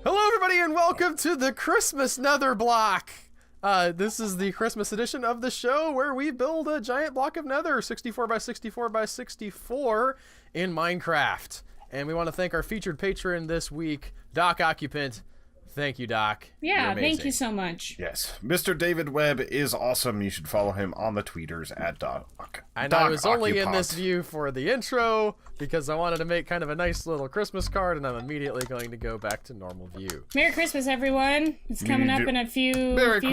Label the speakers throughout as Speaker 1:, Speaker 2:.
Speaker 1: Hello, everybody, and welcome to the Christmas Netherblock. This is the Christmas edition of the show where we build a giant block of nether, 64 by 64 by 64, in Minecraft. And we want to thank our featured patron this week, Doc Occupant. Thank you, Doc.
Speaker 2: Yeah, thank you so much.
Speaker 3: Yes, Mr. David Webb is awesome. You should follow him on the tweeters at Doc.
Speaker 1: And I was only in this view for the intro because I wanted to make kind of a nice little Christmas card, and I'm immediately going to go back to normal view.
Speaker 2: Merry Christmas, everyone. It's coming up in a few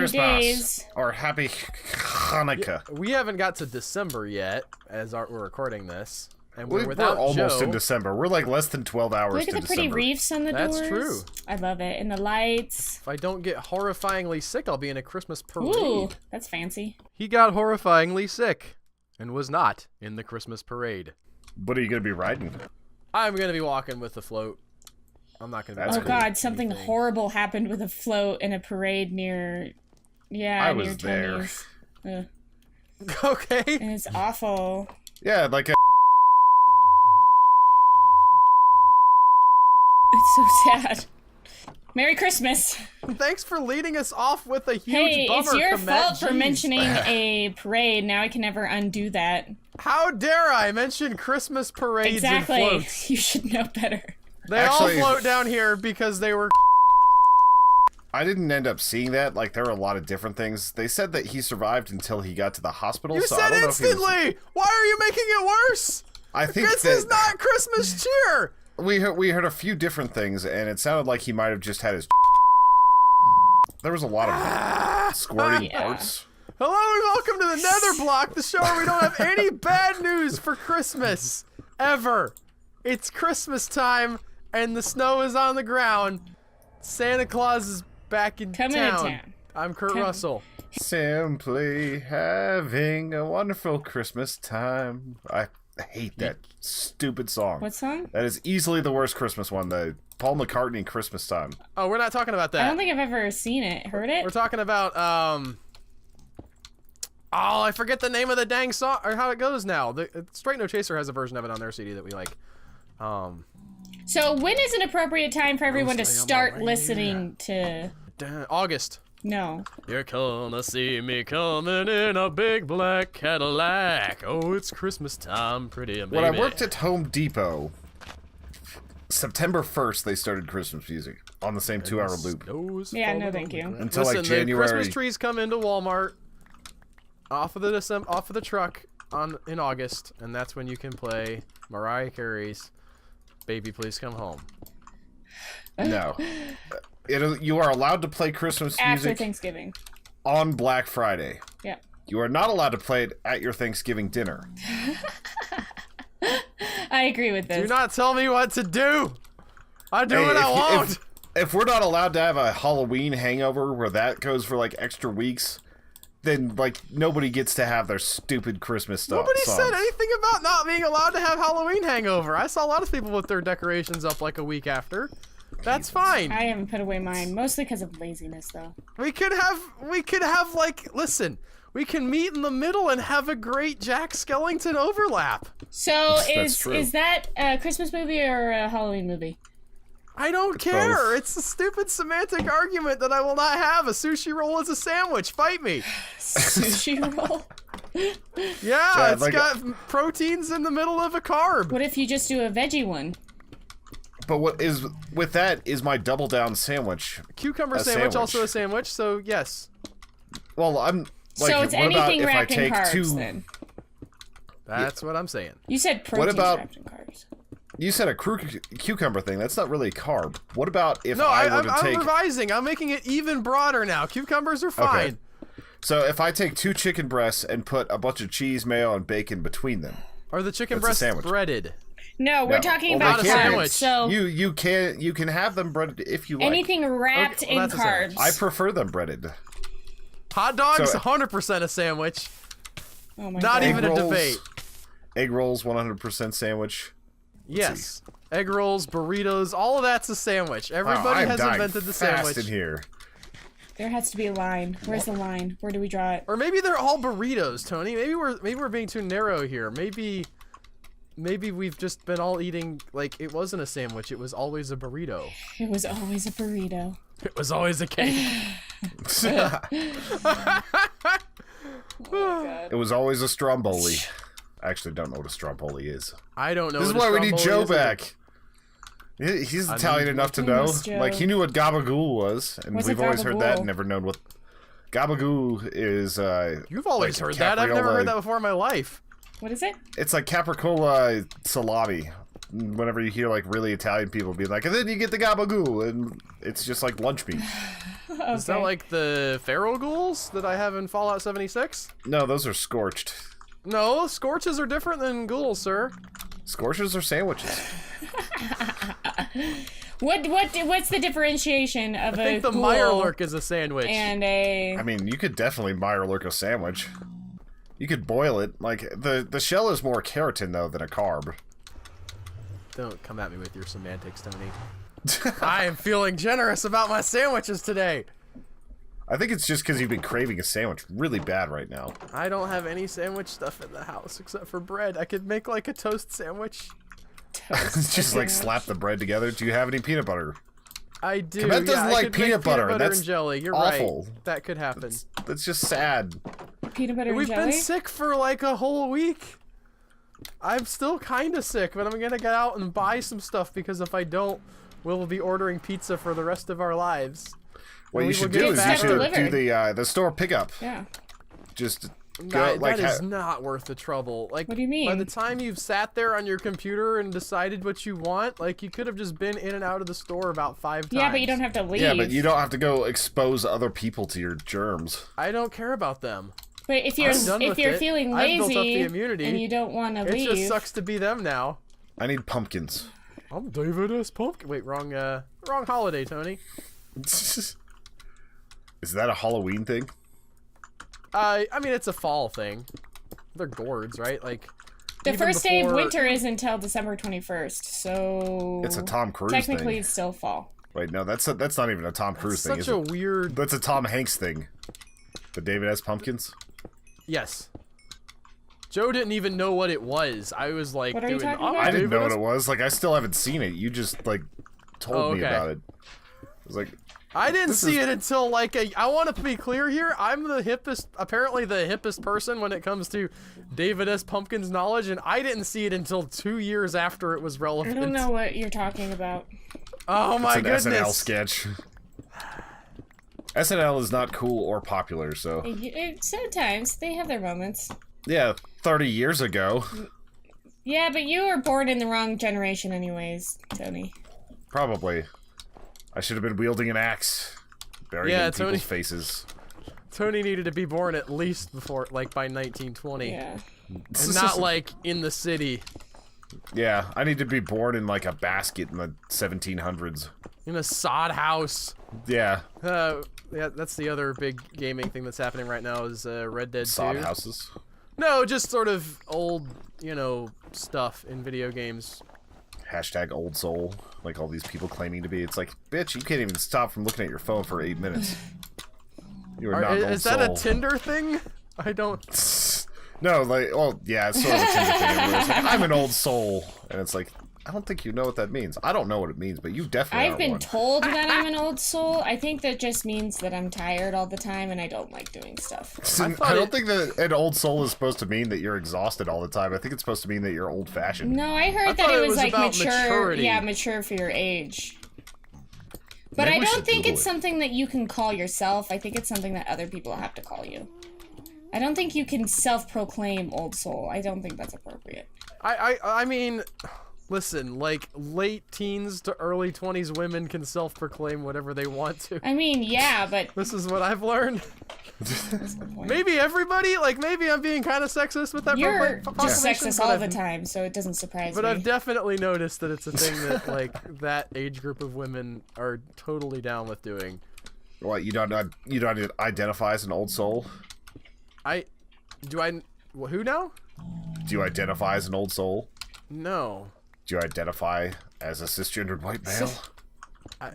Speaker 2: days.
Speaker 3: Or Happy Hanukkah.
Speaker 1: Yeah, we haven't got to December yet as we're recording this. And
Speaker 3: we're almost in December. We're like less than 12 hours to December.
Speaker 2: Look at the pretty reefs on the doors.
Speaker 1: That's true.
Speaker 2: I love it. And the lights.
Speaker 1: If I don't get horrifyingly sick, I'll be in a Christmas parade.
Speaker 2: Ooh, that's fancy.
Speaker 1: He got horrifyingly sick and was not in the Christmas parade.
Speaker 3: What are you going to be riding?
Speaker 1: I'm going to be walking with the float. I'm not going to be
Speaker 2: Oh, God, something horrible happened with a float in a parade near... Yeah,
Speaker 3: I
Speaker 2: near
Speaker 3: was there.
Speaker 2: Tony's.
Speaker 1: Okay.
Speaker 2: And it's awful.
Speaker 3: Yeah, like a...
Speaker 2: It's so sad. Merry Christmas.
Speaker 1: Thanks for leading us off with a huge bummer.
Speaker 2: Hey, it's your fault for mentioning a parade. Now I can never undo that.
Speaker 1: How dare I mention Christmas parades and floats?
Speaker 2: You should know better.
Speaker 1: They all float down here because they were...
Speaker 3: I didn't end up seeing that. Like, there were a lot of different things. They said that he survived until he got to the hospital.
Speaker 1: You said instantly! Why are you making it worse?
Speaker 3: I think
Speaker 1: this is not Christmas cheer!
Speaker 3: We heard a few different things, and it sounded like he might have just had his... There was a lot of squirting parts.
Speaker 1: Hello and welcome to the Netherblock, the show where we don't have any bad news for Christmas. Ever. It's Christmas time, and the snow is on the ground. Santa Claus is back in town. I'm Kurt Russell.
Speaker 3: Simply having a wonderful Christmas time. I hate that stupid song.
Speaker 2: What song?
Speaker 3: That is easily the worst Christmas one, the Paul McCartney Christmas Time.
Speaker 1: Oh, we're not talking about that.
Speaker 2: I don't think I've ever seen it. Heard it?
Speaker 1: We're talking about, oh, I forget the name of the dang song, or how it goes now. The Straight No Chaser has a version of it on their CD that we like.
Speaker 2: So when is an appropriate time for everyone to start listening to...
Speaker 1: August.
Speaker 2: No.
Speaker 1: You're gonna see me coming in a big black Cadillac. Oh, it's Christmas time, pretty amazing.
Speaker 3: When I worked at Home Depot, September 1st, they started Christmas music on the same 2-hour loop.
Speaker 2: Yeah, no thank you.
Speaker 3: Until like January.
Speaker 1: The Christmas trees come into Walmart off of the truck in August, and that's when you can play Mariah Carey's "Baby Please Come Home."
Speaker 3: No. You are allowed to play Christmas music
Speaker 2: after Thanksgiving
Speaker 3: on Black Friday.
Speaker 2: Yeah.
Speaker 3: You are not allowed to play it at your Thanksgiving dinner.
Speaker 2: I agree with this.
Speaker 1: Do not tell me what to do. I do what I want.
Speaker 3: If we're not allowed to have a Halloween hangover where that goes for like extra weeks, then like nobody gets to have their stupid Christmas stuff.
Speaker 1: Nobody said anything about not being allowed to have Halloween hangover. I saw a lot of people with their decorations up like a week after. That's fine.
Speaker 2: I haven't put away mine, mostly because of laziness, though.
Speaker 1: We could have like, listen, we can meet in the middle and have a great Jack Skellington overlap.
Speaker 2: So is that a Christmas movie or a Halloween movie?
Speaker 1: I don't care.
Speaker 3: Both.
Speaker 1: It's a stupid semantic argument that I will not have. A sushi roll is a sandwich. Fight me.
Speaker 2: Sushi roll?
Speaker 1: Yeah, it's got proteins in the middle of a carb.
Speaker 2: What if you just do a veggie one?
Speaker 3: But what is with that is my double down sandwich.
Speaker 1: Cucumber sandwich, also a sandwich, so yes.
Speaker 3: Well, I'm like,
Speaker 2: so it's
Speaker 3: what
Speaker 2: anything
Speaker 3: about if I
Speaker 2: wrapped in
Speaker 3: take
Speaker 2: carbs, then?
Speaker 1: That's what I'm saying.
Speaker 2: You said protein wrapped in carbs.
Speaker 3: You said a cucumber thing. That's not really a carb. What about if I were to take...
Speaker 1: I'm revising. I'm making it even broader now. Cucumbers are fine.
Speaker 3: Okay. So if I take 2 chicken breasts and put a bunch of cheese, mayo, and bacon between them...
Speaker 1: Are the chicken breasts breaded?
Speaker 2: No, we're talking about carbs. So
Speaker 3: you can have them breaded if you like.
Speaker 2: Anything wrapped in carbs.
Speaker 3: I prefer them breaded.
Speaker 1: Hot dogs, 100% a sandwich.
Speaker 2: Oh my
Speaker 1: Not
Speaker 2: God.
Speaker 1: even a debate.
Speaker 3: Egg rolls, 100% sandwich.
Speaker 1: Yes. Egg rolls, burritos, all of that's a sandwich. Everybody has invented the sandwich.
Speaker 3: In here.
Speaker 2: There has to be a line. Where's the line? Where do we draw it?
Speaker 1: Or maybe they're all burritos, Tony. Maybe we're being too narrow here. Maybe we've just been all eating like it wasn't a sandwich. It was always a burrito.
Speaker 2: It was always a burrito.
Speaker 1: It was always a cake.
Speaker 2: Oh,
Speaker 3: It was always a stromboli. I actually don't know what a stromboli is.
Speaker 1: I don't know.
Speaker 3: This is
Speaker 1: what a
Speaker 3: why we need
Speaker 1: stromboli
Speaker 3: Joe
Speaker 1: is either.
Speaker 3: back. He's Italian enough to
Speaker 2: we
Speaker 3: know.
Speaker 2: miss Joe.
Speaker 3: Like, he knew what gabagool was, and
Speaker 2: What's a
Speaker 3: we've always heard that
Speaker 2: gabagool?
Speaker 3: and never known what... Gabagool is,
Speaker 1: You've always
Speaker 3: like
Speaker 1: heard that. I've never
Speaker 3: capriola-
Speaker 1: heard that before in my life.
Speaker 2: What is it?
Speaker 3: It's like capricola salami. Whenever you hear, like, really Italian people be like, and then you get the gabagool, and it's just like lunch meat.
Speaker 2: Okay.
Speaker 1: Is that like the feral ghouls that I have in Fallout 76?
Speaker 3: No, those are scorched.
Speaker 1: No, scorches are different than ghouls, sir.
Speaker 3: Scorches are sandwiches.
Speaker 2: What's the differentiation of
Speaker 1: I think the
Speaker 2: ghoul
Speaker 1: Mirelurk is a sandwich.
Speaker 2: and a?
Speaker 3: I mean, you could definitely Mirelurk a sandwich. You could boil it. Like, the shell is more keratin, though, than a carb.
Speaker 1: Don't come at me with your semantics, Tony. I am feeling generous about my sandwiches today.
Speaker 3: I think it's just because you've been craving a sandwich really bad right now.
Speaker 1: I don't have any sandwich stuff in the house except for bread. I could make like a toast sandwich.
Speaker 3: Just like slap the bread together. Do you have any peanut butter?
Speaker 1: I do.
Speaker 3: Komet doesn't
Speaker 1: I
Speaker 3: like
Speaker 1: could make
Speaker 3: peanut butter,
Speaker 1: and
Speaker 3: that's
Speaker 1: jelly. You're
Speaker 3: awful.
Speaker 1: right. That could happen.
Speaker 3: That's just sad.
Speaker 2: Peanut butter
Speaker 1: We've
Speaker 2: and jelly.
Speaker 1: been sick for like a whole week. I'm still kind of sick, but I'm gonna get out and buy some stuff because if I don't, we'll be ordering pizza for the rest of our lives.
Speaker 3: What
Speaker 1: And
Speaker 3: you
Speaker 1: we
Speaker 3: should
Speaker 1: will
Speaker 3: do
Speaker 1: get
Speaker 3: is you
Speaker 1: fatter.
Speaker 3: should do
Speaker 2: Delivered.
Speaker 3: the store pickup.
Speaker 2: Yeah.
Speaker 3: Just go
Speaker 1: That,
Speaker 3: like
Speaker 1: that is not worth the trouble. Like,
Speaker 2: What do you mean?
Speaker 1: By the time you've sat there on your computer and decided what you want, like you could have just been in and out of the store about 5 times.
Speaker 2: Yeah, but you don't have to leave.
Speaker 3: yeah, but you don't have to go expose other people to your germs.
Speaker 1: I don't care about them.
Speaker 2: But if you're
Speaker 1: I'm done with it.
Speaker 2: feeling
Speaker 1: I've built up the
Speaker 2: lazy
Speaker 1: immunity.
Speaker 2: and you don't want to
Speaker 1: It
Speaker 2: leave,
Speaker 1: just sucks to be them now.
Speaker 3: I need pumpkins.
Speaker 1: I'm David S. Pumpkin. Wait, wrong holiday, Tony.
Speaker 3: Is that a Halloween thing?
Speaker 1: I mean, it's a fall thing. They're gourds, right? Like
Speaker 2: the
Speaker 1: even
Speaker 2: first day of
Speaker 1: before-
Speaker 2: winter is until December 21st, so
Speaker 3: It's a Tom Cruise
Speaker 2: technically
Speaker 3: thing.
Speaker 2: it's still fall.
Speaker 3: Wait, no, that's not even a Tom Cruise thing.
Speaker 1: Such
Speaker 3: Is
Speaker 1: a
Speaker 3: it?
Speaker 1: weird.
Speaker 3: That's a Tom Hanks thing. The David S. Pumpkins.
Speaker 1: Yes. Joe didn't even know what it was. I was like,
Speaker 2: What are you
Speaker 1: doing,
Speaker 2: talking
Speaker 1: "Oh,
Speaker 2: about?"
Speaker 3: I didn't know
Speaker 1: David
Speaker 3: what
Speaker 1: S.
Speaker 3: it was. Like, I still haven't seen it. You just like told me
Speaker 1: okay.
Speaker 3: about it. I was like,
Speaker 1: I didn't
Speaker 3: This
Speaker 1: see
Speaker 3: is-
Speaker 1: it until like I want to be clear here. I'm the hippest, apparently the hippest person when it comes to David S. Pumpkin's knowledge, and I didn't see it until 2 years after it was
Speaker 2: I
Speaker 1: relevant.
Speaker 2: don't know what you're talking about.
Speaker 1: Oh my
Speaker 3: it's an SNL
Speaker 1: goodness!
Speaker 3: sketch. SNL is not cool or popular, so
Speaker 2: Sometimes they have their moments.
Speaker 3: yeah. 30 years ago,
Speaker 2: Yeah, but you were born in the wrong generation anyways, Tony.
Speaker 3: probably. I should have been wielding an axe, burying
Speaker 1: Yeah,
Speaker 3: in
Speaker 1: Tony.
Speaker 3: people's faces.
Speaker 1: Tony needed to be born at least before, like by 1920,
Speaker 2: Yeah.
Speaker 1: and not like in the city,
Speaker 3: Yeah, I need to be born in like a basket in the 1700s.
Speaker 1: in a sod house.
Speaker 3: Yeah,
Speaker 1: Yeah, that's the other big gaming thing that's happening right now is Red Dead 2.
Speaker 3: sod houses.
Speaker 1: No, just sort of old, stuff in video games.
Speaker 3: Hashtag old soul, like all these people claiming to be. It's like, bitch, you can't even stop from looking at your phone for 8 minutes. You are not an old
Speaker 1: Is that a
Speaker 3: soul.
Speaker 1: Tinder thing? I don't.
Speaker 3: No, like, well, yeah, it's sort of a Tinder thing. Where it's like, I'm an old soul, and it's like, I don't think you know what that means. I don't know what it means, but you definitely
Speaker 2: I've
Speaker 3: are
Speaker 2: been
Speaker 3: one.
Speaker 2: told that I'm an old soul. I think that just means that I'm tired all the time and I don't like doing stuff.
Speaker 3: I don't think that an old soul is supposed to mean that you're exhausted all the time. I think it's supposed to mean that you're old-fashioned.
Speaker 2: No, I heard
Speaker 1: I
Speaker 2: that
Speaker 1: thought
Speaker 2: it
Speaker 1: it
Speaker 2: was
Speaker 1: was
Speaker 2: like
Speaker 1: about
Speaker 2: mature.
Speaker 1: maturity.
Speaker 2: Yeah, mature for your age. But
Speaker 3: Maybe
Speaker 2: I
Speaker 3: we
Speaker 2: don't
Speaker 3: should
Speaker 2: think
Speaker 3: Google
Speaker 2: it's
Speaker 3: it.
Speaker 2: something that you can call yourself. I think it's something that other people have to call you. I don't think you can self-proclaim old soul. I don't think that's appropriate.
Speaker 1: I mean, listen, like late teens to early 20s women can self-proclaim whatever they want to.
Speaker 2: I mean, yeah, but
Speaker 1: This is what I've learned.
Speaker 2: that's the point.
Speaker 1: Maybe everybody, like maybe I'm being kind of sexist with that.
Speaker 2: You're
Speaker 1: population,
Speaker 2: just sexist
Speaker 1: but
Speaker 2: all
Speaker 1: I've-
Speaker 2: the time, so it doesn't surprise
Speaker 1: But
Speaker 2: me.
Speaker 1: I've definitely noticed that it's a thing that like that age group of women are totally down with doing.
Speaker 3: What, you don't identify as an old soul?
Speaker 1: Who now?
Speaker 3: Do you identify as an old soul?
Speaker 1: No.
Speaker 3: Do you identify as a cisgendered white male?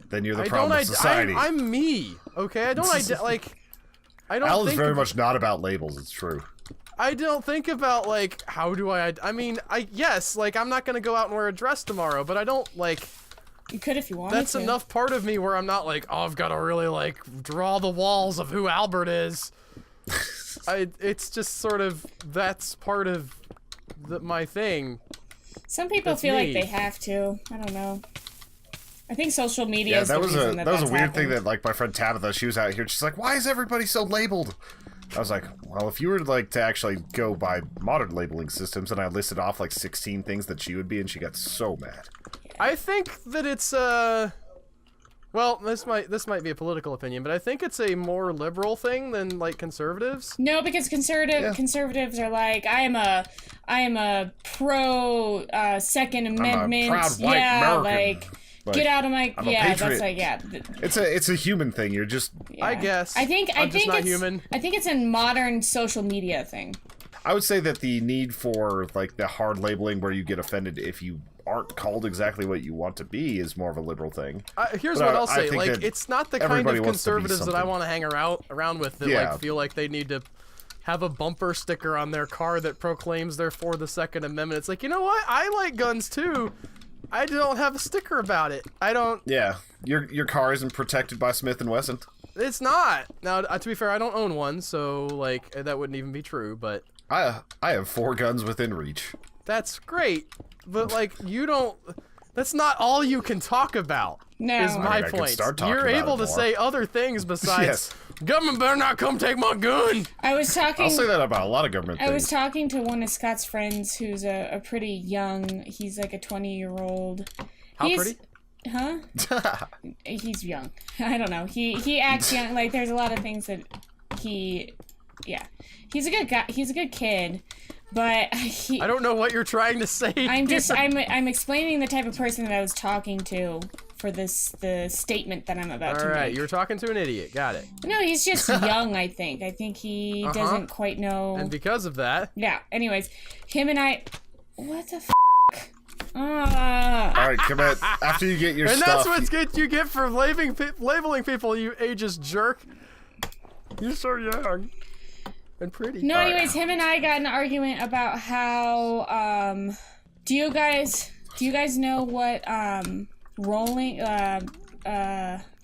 Speaker 3: then you're the problem of society.
Speaker 1: I'm me, okay? I don't
Speaker 3: Al is
Speaker 1: think
Speaker 3: very much not about labels, it's true.
Speaker 1: I don't think about, like, how do I mean, yes, like, I'm not gonna go out and wear a dress tomorrow, but I don't, like...
Speaker 2: You could if you wanted
Speaker 1: That's
Speaker 2: to.
Speaker 1: enough part of me where I'm not like, oh, I've got to really, like, draw the walls of who Albert is. It's just sort of, that's part of my thing.
Speaker 2: Some people feel like they have to. I don't know. I think social media is the reason
Speaker 3: that was a weird
Speaker 2: happened.
Speaker 3: thing that, like, my friend Tabitha, she was out here, she's like, why is everybody so labeled? I was like, well, if you were, like, to actually go by modern labeling systems, and I listed off, like, 16 things that she would be, and she got so mad.
Speaker 1: I think that it's, well, this might be a political opinion, but I think it's a more liberal thing than, like, conservatives.
Speaker 2: No, because conservatives are like, I am a pro Second Amendment.
Speaker 3: I'm a proud white American.
Speaker 2: Like get out of my
Speaker 3: I'm a patriot.
Speaker 2: That's like
Speaker 3: It's a human thing. You're just
Speaker 1: I guess.
Speaker 2: I think
Speaker 1: just not
Speaker 2: it's
Speaker 1: human.
Speaker 2: I think it's a modern social media thing.
Speaker 3: I would say that the need for, like, the hard labeling where you get offended if you aren't called exactly what you want to be is more of a liberal thing.
Speaker 1: Here's what I'll say, like,
Speaker 3: that
Speaker 1: it's not the kind
Speaker 3: everybody
Speaker 1: of
Speaker 3: wants to be
Speaker 1: conservatives that I
Speaker 3: something.
Speaker 1: want to hang around with that like feel like they need to have a bumper sticker on their car that proclaims they're for the Second Amendment. It's like, you know what? I like guns too. I don't have a sticker about it. I don't.
Speaker 3: Yeah, your car isn't protected by Smith & Wesson.
Speaker 1: It's not. Now, to be fair, I don't own one, so like that wouldn't even be true. But
Speaker 3: I have 4 guns within reach.
Speaker 1: that's great. But like you don't. That's not all you can talk about.
Speaker 2: No.
Speaker 1: Is my
Speaker 3: I can
Speaker 1: point.
Speaker 3: start talking
Speaker 1: You're
Speaker 3: about
Speaker 1: able
Speaker 3: it
Speaker 1: to
Speaker 3: more.
Speaker 1: say other things besides.
Speaker 3: Yes.
Speaker 1: Government better not come take my gun.
Speaker 2: I was talking.
Speaker 3: I'll say that about a lot of government
Speaker 2: I was
Speaker 3: things.
Speaker 2: talking to one of Scott's friends who's a pretty young. He's like a 20-year-old.
Speaker 1: How pretty?
Speaker 2: Huh? He's young. I don't know. He acts young. Like there's a lot of things that he. Yeah, he's a good guy. He's a good kid, but
Speaker 1: I don't know what you're trying to say.
Speaker 2: I'm explaining the type of person that I was talking to for the statement that I'm about to
Speaker 1: All right,
Speaker 2: make.
Speaker 1: you're talking to an idiot. Got it.
Speaker 2: No, he's just young. I think he doesn't quite know.
Speaker 1: And because of that,
Speaker 2: Yeah. Anyways, him and I. What the.
Speaker 3: All right, come in. After you get your
Speaker 1: and
Speaker 3: stuff.
Speaker 1: that's what you get for labeling people, you ageist jerk. You're so young and pretty.
Speaker 2: No,
Speaker 3: All right.
Speaker 2: anyways, him and I got in an argument about how do you guys know what rolling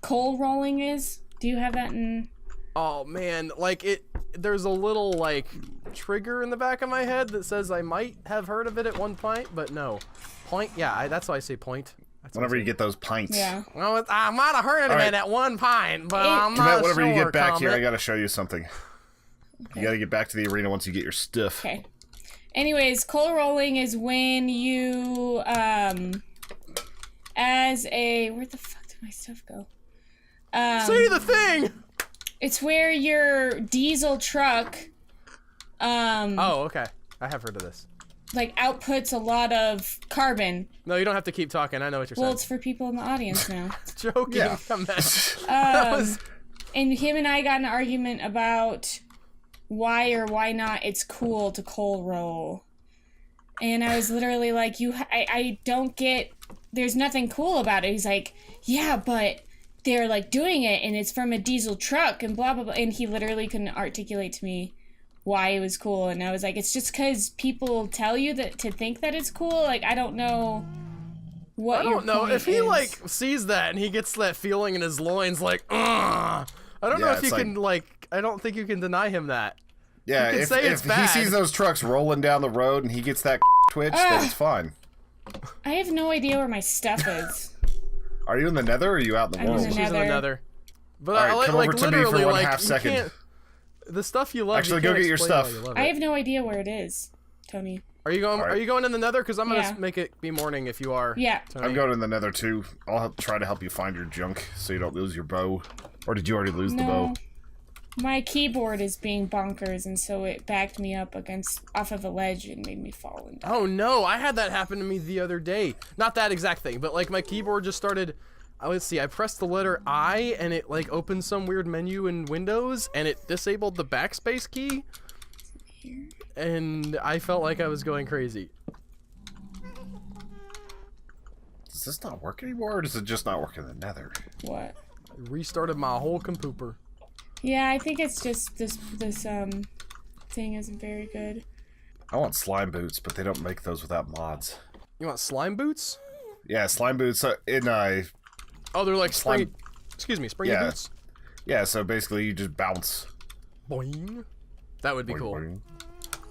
Speaker 2: coal rolling is? Do you have that in
Speaker 1: Oh man, like there's a little like trigger in the back of my head that says I might have heard of it at one point, but no. Point? Yeah, that's why I say point. That's
Speaker 3: Whenever you get those pints.
Speaker 2: Yeah.
Speaker 1: Well, I might have heard of
Speaker 3: All
Speaker 1: it
Speaker 3: right.
Speaker 1: at one pint, but I'm
Speaker 3: Come
Speaker 1: not
Speaker 3: out whenever
Speaker 1: sure.
Speaker 3: you get back here, I
Speaker 1: comment.
Speaker 3: gotta show you something. You gotta get back to the arena once you get your stuff.
Speaker 2: Okay. Anyways, coal rolling is when you as a where the fuck did my stuff go?
Speaker 1: Say the thing.
Speaker 2: It's where your diesel truck
Speaker 1: Oh, okay. I have heard of this.
Speaker 2: like outputs a lot of carbon.
Speaker 1: No, you don't have to keep talking. I know what you're
Speaker 2: Well,
Speaker 1: saying.
Speaker 2: it's for people in the audience now.
Speaker 1: Joking.
Speaker 3: Yeah.
Speaker 1: Come on.
Speaker 2: And him and I got in an argument about why or why not it's cool to coal roll. And I was literally like, I don't get, there's nothing cool about it. He's like, yeah, but they're like doing it and it's from a diesel truck and blah, blah, blah. And he literally couldn't articulate to me why it was cool. And I was like, it's just because people tell you that to think that it's cool. Like, I don't know what
Speaker 1: I don't know
Speaker 2: point
Speaker 1: if he
Speaker 2: is.
Speaker 1: like sees that and he gets that feeling in his loins, like, ugh. I don't know
Speaker 3: Yeah,
Speaker 1: if you
Speaker 3: it's
Speaker 1: can like. I don't think you can deny him that.
Speaker 3: Yeah,
Speaker 1: You can
Speaker 3: if,
Speaker 1: say
Speaker 3: if
Speaker 1: it's
Speaker 3: he
Speaker 1: bad.
Speaker 3: sees those trucks rolling down the road and he gets that twitch, then it's fine.
Speaker 2: I have no idea where my stuff is.
Speaker 3: Are you in the nether or are you out in the
Speaker 2: I'm in
Speaker 3: world?
Speaker 2: the
Speaker 1: She's in
Speaker 2: nether.
Speaker 1: another. But
Speaker 3: All right,
Speaker 1: like,
Speaker 3: come over to me for
Speaker 1: literally,
Speaker 3: one
Speaker 1: like,
Speaker 3: half
Speaker 1: you
Speaker 3: second.
Speaker 1: can't- The stuff you love.
Speaker 3: Actually,
Speaker 1: you
Speaker 3: go
Speaker 1: can't
Speaker 3: get your
Speaker 1: explain
Speaker 3: stuff.
Speaker 1: why you love
Speaker 2: I
Speaker 1: it.
Speaker 2: have no idea where it is, Tony.
Speaker 1: Are you going?
Speaker 3: All right.
Speaker 1: Are you going in the nether? Because I'm
Speaker 2: Yeah.
Speaker 1: gonna make it be morning if you are.
Speaker 2: Yeah.
Speaker 1: Tony.
Speaker 3: I'm going in the nether too. I'll try to help you find your junk so you don't lose your bow. Or did you already lose the bow?
Speaker 2: No. My keyboard is being bonkers, and so it backed me up off of a ledge and made me fall and die.
Speaker 1: Oh no! I had that happen to me the other day. Not that exact thing, but like my keyboard just started. Let's see. I pressed the letter I, and it like opened some weird menu in Windows, and it disabled the backspace key. And I felt like I was going crazy.
Speaker 3: Does this not work anymore, or does it just not work in the Nether?
Speaker 2: What?
Speaker 1: I restarted my whole computer.
Speaker 2: Yeah, I think it's just this thing isn't very good.
Speaker 3: I want slime boots, but they don't make those without mods.
Speaker 1: You want slime boots?
Speaker 3: Yeah, slime boots in
Speaker 1: Oh, they're like
Speaker 3: slime.
Speaker 1: springy
Speaker 3: Yeah.
Speaker 1: boots.
Speaker 3: Yeah, so basically you just bounce.
Speaker 1: Boing. That would be
Speaker 3: Boing,
Speaker 1: cool.
Speaker 3: boing.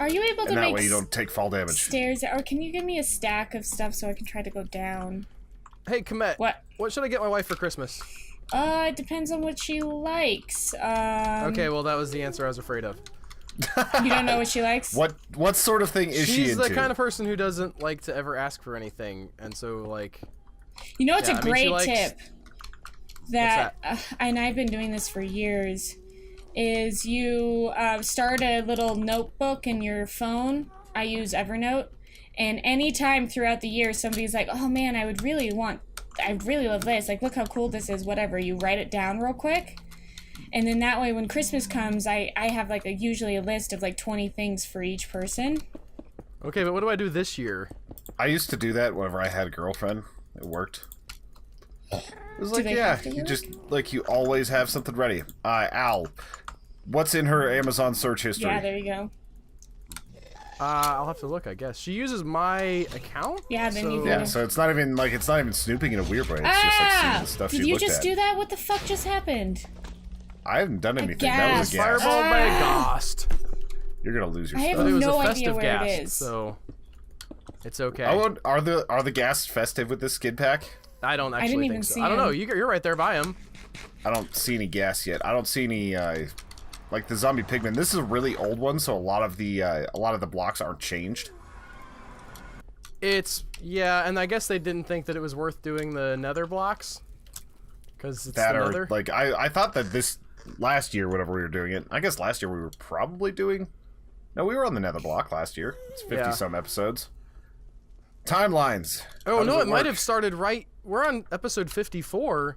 Speaker 2: Are you able to
Speaker 3: And that
Speaker 2: make
Speaker 3: way you don't take fall damage.
Speaker 2: stairs? Or can you give me a stack of stuff so I can try to go down?
Speaker 1: Hey, Komet.
Speaker 2: What?
Speaker 1: What should I get my wife for Christmas?
Speaker 2: It depends on what she likes.
Speaker 1: Okay, well that was the answer I was afraid of.
Speaker 2: You don't know what she likes?
Speaker 3: What sort of thing is she
Speaker 1: She's
Speaker 3: into?
Speaker 1: the kind of person who doesn't like to ever ask for anything, and so like.
Speaker 2: You know, it's
Speaker 1: Yeah,
Speaker 2: a
Speaker 1: I mean, she
Speaker 2: great
Speaker 1: likes-
Speaker 2: tip. And I've been doing this for years. Is you start a little notebook in your phone. I use Evernote, and anytime throughout the year somebody's like, "Oh man, I really love this. Like, look how cool this is." Whatever, you write it down real quick, and then that way, when Christmas comes, I have like usually a list of like 20 things for each person.
Speaker 1: Okay, but what do I do this year?
Speaker 3: I used to do that whenever I had a girlfriend. It worked. It was like,
Speaker 2: they
Speaker 3: yeah,
Speaker 2: have to
Speaker 3: you
Speaker 2: work?
Speaker 3: just, like, you always have something ready. Al, what's in her Amazon search history?
Speaker 2: Yeah, there you go.
Speaker 1: I'll have to look, I guess. She uses my account?
Speaker 2: Yeah, then
Speaker 1: so...
Speaker 2: you
Speaker 3: Yeah, so it's not even snooping in a weird way. It's just like seeing the stuff
Speaker 2: Did
Speaker 3: she
Speaker 2: you
Speaker 3: looked
Speaker 2: just
Speaker 3: at.
Speaker 2: do that? What the fuck just happened?
Speaker 3: I haven't done anything. That was a
Speaker 2: Gas.
Speaker 3: gas.
Speaker 1: Fireball by a ghost.
Speaker 3: You're gonna lose your
Speaker 2: I have
Speaker 3: stuff.
Speaker 1: But it was
Speaker 2: no
Speaker 1: a
Speaker 2: idea
Speaker 1: festive
Speaker 2: where
Speaker 1: gas,
Speaker 2: it is.
Speaker 1: so it's okay.
Speaker 3: Oh, are the gas festive with this skid pack?
Speaker 1: I don't actually
Speaker 2: didn't
Speaker 1: think
Speaker 2: even
Speaker 1: so.
Speaker 2: see
Speaker 1: I don't know.
Speaker 2: him.
Speaker 1: You're right there by him.
Speaker 3: I don't see any gas yet. I don't see any like the zombie pigmen. This is a really old one, so a lot of the blocks aren't changed.
Speaker 1: Yeah, and I guess they didn't think that it was worth doing the nether blocks because it's
Speaker 3: That
Speaker 1: the
Speaker 3: or
Speaker 1: nether.
Speaker 3: like I thought that this last year, whenever we were doing it, I guess last year we were probably doing. No, we were on the nether block last year. It's 50 some episodes. Timelines.
Speaker 1: Oh
Speaker 3: How
Speaker 1: no,
Speaker 3: does
Speaker 1: it might
Speaker 3: work?
Speaker 1: have started right. We're on episode 54.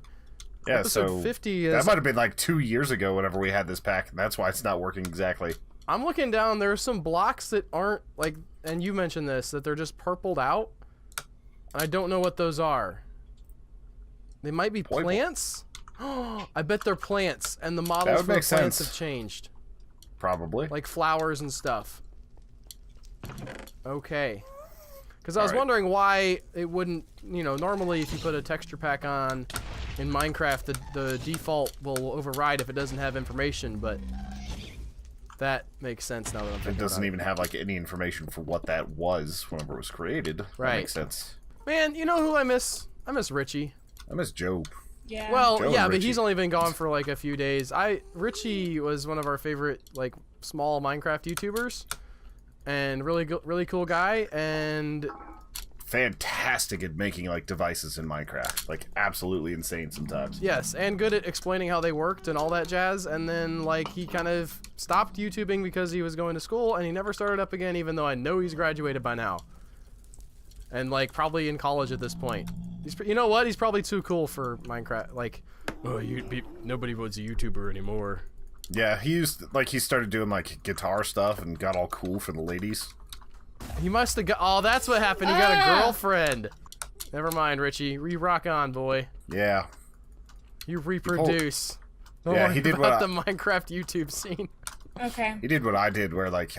Speaker 3: Yeah,
Speaker 1: episode
Speaker 3: so
Speaker 1: 50 is.
Speaker 3: that might have been like 2 years ago whenever we had this pack, and that's why it's not working exactly.
Speaker 1: I'm looking down. There are some blocks that aren't like, and you mentioned this, that they're just purpled out. I don't know what those are. They might be
Speaker 3: Purple.
Speaker 1: plants. I bet they're plants, and the
Speaker 3: That
Speaker 1: models
Speaker 3: would
Speaker 1: for the
Speaker 3: make
Speaker 1: plants
Speaker 3: sense.
Speaker 1: have changed,
Speaker 3: Probably.
Speaker 1: like flowers and stuff. Okay. Because I was
Speaker 3: Alright.
Speaker 1: wondering why it wouldn't, normally if you put a texture pack on in Minecraft, the default will override if it doesn't have information, but that makes sense now that I'm thinking
Speaker 3: It doesn't
Speaker 1: about
Speaker 3: even have like any information for what that was whenever it was created. That
Speaker 1: Right.
Speaker 3: makes sense.
Speaker 1: Man, you know who I miss? I miss Richie.
Speaker 3: I miss Job.
Speaker 2: Yeah.
Speaker 1: Well,
Speaker 3: Joe and
Speaker 1: yeah, but
Speaker 3: Richie.
Speaker 1: he's only been gone for like a few days. Richie was one of our favorite like small Minecraft YouTubers, and really cool guy. And
Speaker 3: Fantastic at making like devices in Minecraft. Like absolutely insane sometimes.
Speaker 1: yes, and good at explaining how they worked and all that jazz. And then like he kind of stopped YouTubing because he was going to school, and he never started up again, even though I know he's graduated by now, and like probably in college at this point. You know what? He's probably too cool for Minecraft. Like, nobody was a YouTuber anymore.
Speaker 3: Yeah, he started doing like guitar stuff and got all cool for the ladies.
Speaker 1: He must have got. Oh, that's what happened. He got a girlfriend. Never mind, Richie. You rock on, boy.
Speaker 3: Yeah.
Speaker 1: You reproduce. Don't
Speaker 3: Yeah,
Speaker 1: worry
Speaker 3: he did
Speaker 1: about
Speaker 3: what
Speaker 1: the Minecraft YouTube scene.
Speaker 2: Okay.
Speaker 3: He did what I did, where like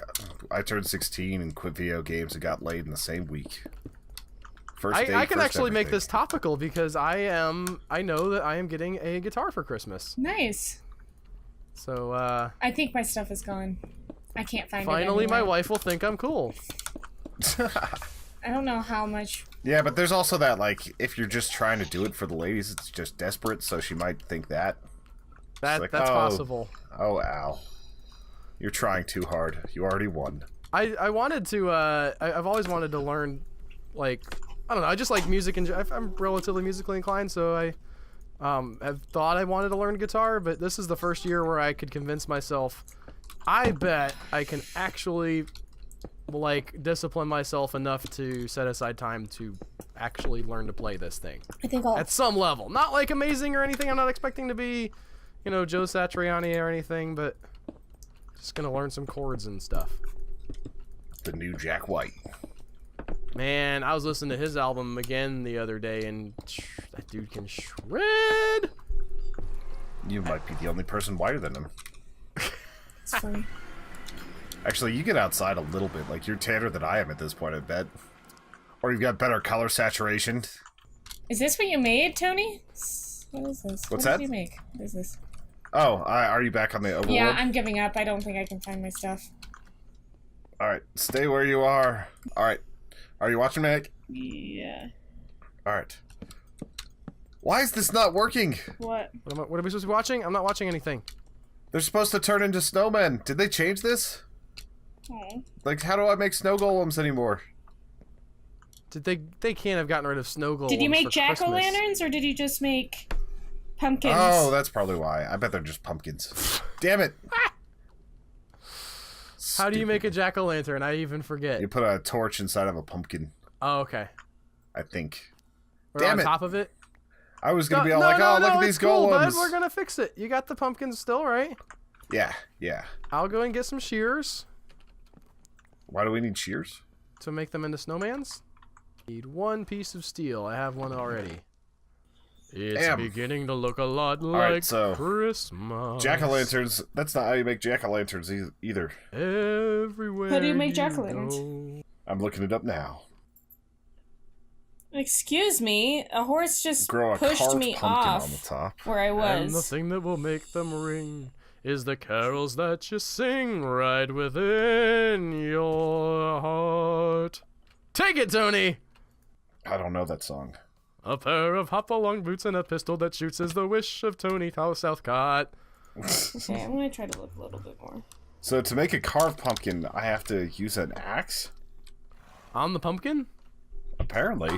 Speaker 3: I turned 16 and quit video games and got laid in the same week. First date,
Speaker 1: I can
Speaker 3: first
Speaker 1: actually make
Speaker 3: everything.
Speaker 1: this topical because I know that I am getting a guitar for Christmas.
Speaker 2: Nice.
Speaker 1: So
Speaker 2: I think my stuff is gone. I can't find it
Speaker 1: finally my
Speaker 2: anywhere.
Speaker 1: wife will think I'm cool.
Speaker 2: I don't know how much.
Speaker 3: Yeah, but there's also that like if you're just trying to do it for the ladies, it's just desperate, so she might think that.
Speaker 1: That's
Speaker 3: like,
Speaker 1: that's
Speaker 3: oh.
Speaker 1: possible.
Speaker 3: Oh, Al. You're trying too hard. You already won.
Speaker 1: I wanted to I've always wanted to learn, like, I don't know, I just like music and I'm relatively musically inclined, so I have thought I wanted to learn guitar, but this is the first year where I could convince myself I bet I can actually like discipline myself enough to set aside time to actually learn to play this thing
Speaker 2: I think I'll.
Speaker 1: at some level. Not like amazing or anything. I'm not expecting to be, Joe Satriani or anything, but just gonna learn some chords and stuff.
Speaker 3: The new Jack White.
Speaker 1: Man, I was listening to his album again the other day, and that dude can shred.
Speaker 3: You might be the only person whiter than him.
Speaker 2: It's funny.
Speaker 3: Actually, you get outside a little bit. Like, you're tanner than I am at this point, I bet. Or you've got better color saturation.
Speaker 2: Is this what you made, Tony? What is this?
Speaker 3: What's
Speaker 2: what
Speaker 3: that?
Speaker 2: Did you make? What is this?
Speaker 3: Oh, are you back on the overworld?
Speaker 2: Yeah, I'm giving up. I don't think I can find my stuff.
Speaker 3: Alright, stay where you are. Alright. Are you watching, Meg?
Speaker 2: Yeah.
Speaker 3: Alright. Why is this not working?
Speaker 2: What?
Speaker 1: What are we supposed to be watching? I'm not watching anything.
Speaker 3: They're supposed to turn into snowmen. Did they change this?
Speaker 2: Oh.
Speaker 3: Like, how do I make snow golems anymore?
Speaker 1: Did they can't have gotten rid of snow golems.
Speaker 2: Did you make
Speaker 1: for Christmas.
Speaker 2: jack-o'-lanterns, or did you just make pumpkins?
Speaker 3: Oh, that's probably why. I bet they're just pumpkins. Damn it!
Speaker 1: How do you make a jack-o'-lantern? I even forget.
Speaker 3: You put a torch inside of a pumpkin,
Speaker 1: Oh, okay.
Speaker 3: I think.
Speaker 1: We're
Speaker 3: Damn
Speaker 1: on
Speaker 3: it.
Speaker 1: top of it.
Speaker 3: I was gonna be all like, oh, look at these
Speaker 1: it's cool, bud.
Speaker 3: golems.
Speaker 1: We're gonna fix it. You got the pumpkins still, right?
Speaker 3: Yeah, yeah.
Speaker 1: I'll go and get some shears
Speaker 3: Why do we need shears?
Speaker 1: to make them into snowmans. Need one piece of steel. I have one already. It's
Speaker 3: Damn.
Speaker 1: beginning to look a lot like
Speaker 3: right, so,
Speaker 1: Christmas.
Speaker 3: Jack-o'-lanterns, that's not how you make jack-o'-lanterns either.
Speaker 1: Everywhere.
Speaker 2: How do you make
Speaker 1: you
Speaker 2: jack-o'-lanterns?
Speaker 1: go.
Speaker 3: I'm looking it up now.
Speaker 2: Excuse me, a horse just
Speaker 3: Grow a
Speaker 2: pushed
Speaker 3: carved
Speaker 2: me
Speaker 3: pumpkin
Speaker 2: off
Speaker 3: on the top.
Speaker 2: where I
Speaker 1: And the
Speaker 2: was.
Speaker 1: thing that will make them ring is the carols that you sing right within your heart. Take it, Tony!
Speaker 3: I don't know that song.
Speaker 1: A pair of hop-along boots and a pistol that shoots is the wish of Tony Southcott.
Speaker 2: Okay, I'm gonna try to look a little bit more.
Speaker 3: So to make a carved pumpkin, I have to use an axe?
Speaker 1: On the pumpkin?
Speaker 3: Apparently.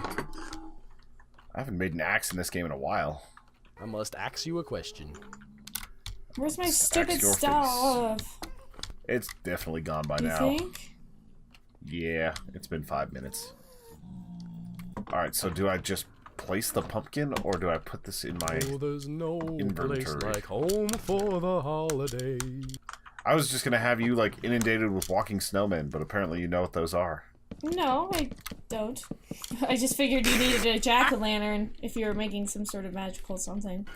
Speaker 3: I haven't made an axe in this game in a while.
Speaker 1: I must ask you a question.
Speaker 2: Where's my
Speaker 3: Just
Speaker 2: stupid
Speaker 3: axe your
Speaker 2: stuff?
Speaker 3: It's definitely gone by
Speaker 2: Do you
Speaker 3: now.
Speaker 2: think?
Speaker 3: Yeah, it's been 5 minutes. Alright, so do I just place the pumpkin, or do I put this in my...
Speaker 1: Oh, there's no place
Speaker 3: inventory.
Speaker 1: like home for the holiday.
Speaker 3: I was just gonna have you, like, inundated with walking snowmen, but apparently you know what those are.
Speaker 2: No, I don't. I just figured you needed a jack-o'-lantern if you were making some sort of magical something.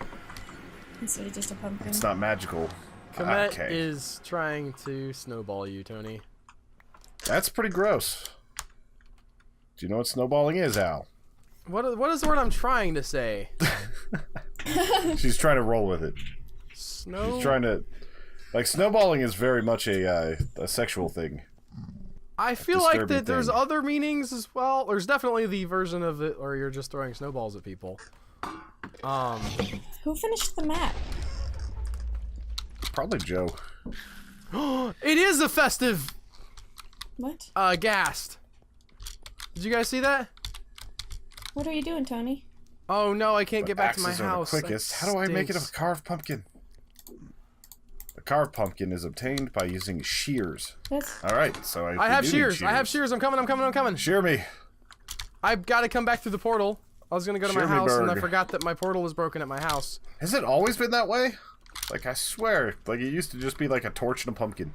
Speaker 2: Instead of just a pumpkin.
Speaker 3: It's not magical.
Speaker 1: Komet
Speaker 3: Okay.
Speaker 1: is trying to snowball you, Tony.
Speaker 3: That's pretty gross. Do you know what snowballing is, Al?
Speaker 1: What is the word I'm trying to say?
Speaker 3: She's trying to roll with it.
Speaker 1: Snow.
Speaker 3: She's trying to... Like, snowballing is very much a sexual thing.
Speaker 1: I feel like
Speaker 3: disturbing
Speaker 1: that there's
Speaker 3: thing.
Speaker 1: other meanings as well. There's definitely the version of it where you're just throwing snowballs at people.
Speaker 2: Who finished the map?
Speaker 3: Probably Joe.
Speaker 1: It is a festive
Speaker 2: What?
Speaker 1: ghast. Did you guys see that?
Speaker 2: What are you doing, Tony?
Speaker 1: Oh no, I can't get back to my
Speaker 3: Axes are
Speaker 1: house.
Speaker 3: the quickest.
Speaker 1: That
Speaker 3: How do I make it a
Speaker 1: stinks.
Speaker 3: carved pumpkin? A carved pumpkin is obtained by using shears.
Speaker 2: That's
Speaker 3: Alright, so
Speaker 1: I have shears. I have shears. I'm coming.
Speaker 3: Shear me.
Speaker 1: I've got to come back through the portal. I was gonna go to my house and I
Speaker 3: Shear-me-burg.
Speaker 1: forgot that my portal was broken at my house.
Speaker 3: Has it always been that way? Like, I swear, like, it used to just be like a torch and a pumpkin.